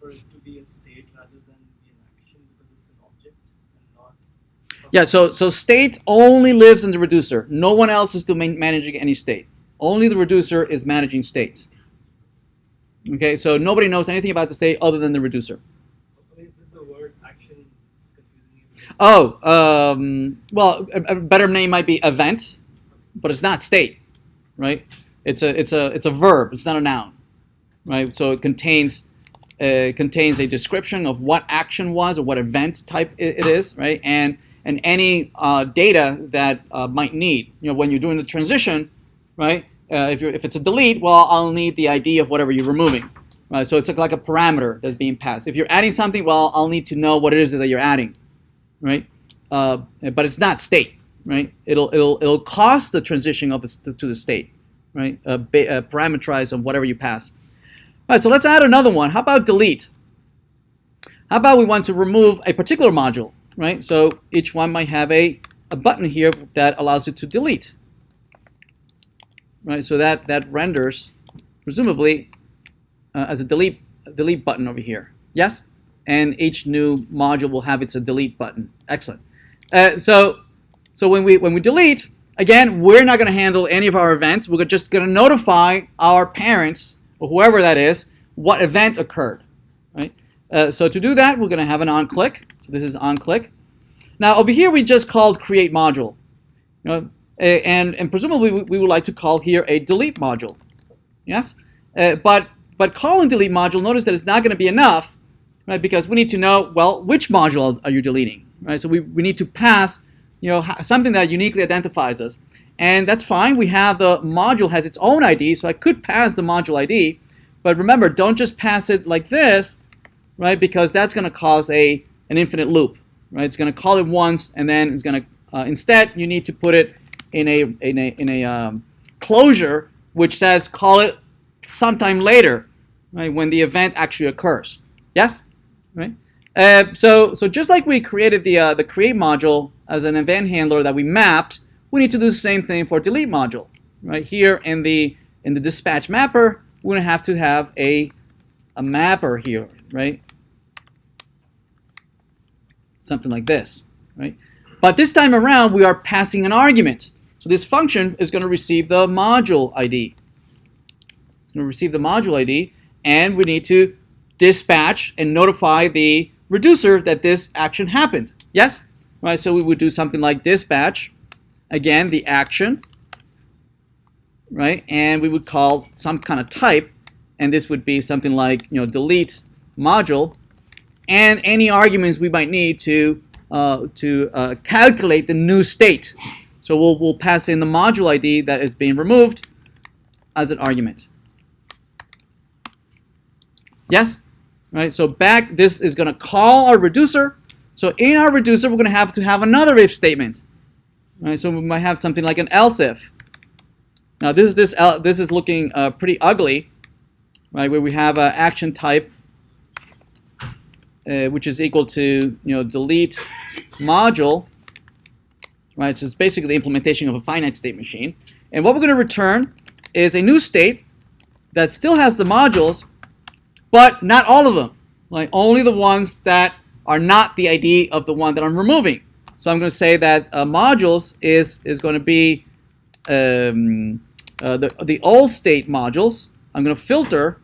for it to be a state rather than be an action because it's an object and not. Yeah, so state only lives in the reducer. No one else is doing managing any state. Only the reducer is managing state. Okay, so nobody knows anything about the state other than the reducer. Okay, is this the word action confusing you? Oh, well, a better name might be event, but it's not state, right? It's a verb. It's not a noun, right? So it contains a description of what action was or what event type it is, right? And any data that might need. You know, when you're doing the transition, right? If it's a delete, well, I'll need the ID of whatever you're removing, right? So it's like a parameter that's being passed. If you're adding something, well, I'll need to know what it is that you're adding, right? But it's not state, right? It'll cause the transition of to the state, right? Parameterize on whatever you pass. All right, so let's add another one. How about delete? How about we want to remove a particular module, right? So each one might have a button here that allows it to delete, right? So that renders, presumably, as a delete button over here. Yes? And each new module will have its delete button. Excellent. So when we delete, again, we're not going to handle any of our events. We're just going to notify our parents or whoever that is what event occurred, right? So to do that, we're going to have an onClick. So this is onClick. Now over here we just called create module, you know, and presumably we would like to call here a delete module. Yes, but calling delete module, notice that it's not going to be enough, right? Because we need to know, well, which module are you deleting, right? So we need to pass, you know, something that uniquely identifies us, and that's fine. We have the module has its own ID, so I could pass the module ID, but remember, don't just pass it like this, right? Because that's going to cause an infinite loop, right? It's going to call it once, and then it's going to instead you need to put it in a closure which says call it sometime later, right? When the event actually occurs. Yes, right? So just like we created the create module as an event handler that we mapped, we need to do the same thing for delete module, right? Here in the dispatch mapper, we're going to have a mapper here, right? Something like this, right? But this time around, we are passing an argument. So this function is going to receive the module ID. It's going to receive the module ID, and we need to dispatch and notify the reducer that this action happened. Yes? Right, so we would do something like dispatch, again, the action, right? And we would call some kind of type, and this would be something like, you know, delete module, and any arguments we might need to calculate the new state. So we'll pass in the module ID that is being removed as an argument. Yes? Right? So back, this is going to call our reducer. So in our reducer, we're going to have another if statement. Right? So we might have something like an else if. Now this is looking pretty ugly, right? Where we have an action type, which is equal to, you know, delete module, right? So it's basically the implementation of a finite state machine. And what we're going to return is a new state that still has the modules, but not all of them, like only the ones that are not the ID of the one that I'm removing. So I'm going to say that modules is going to be the old state modules. I'm going to filter,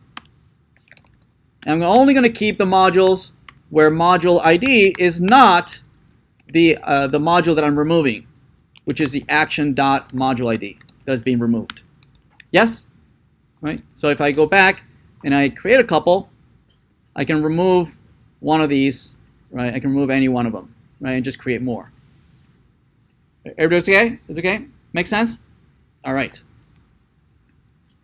and I'm only going to keep the modules where module ID is not the module that I'm removing, which is the action.module ID that is being removed. Yes? Right? So if I go back and I create a couple, I can remove one of these, right? I can remove any one of them, right? And just create more. Everybody's okay? It's okay? Make sense? All right.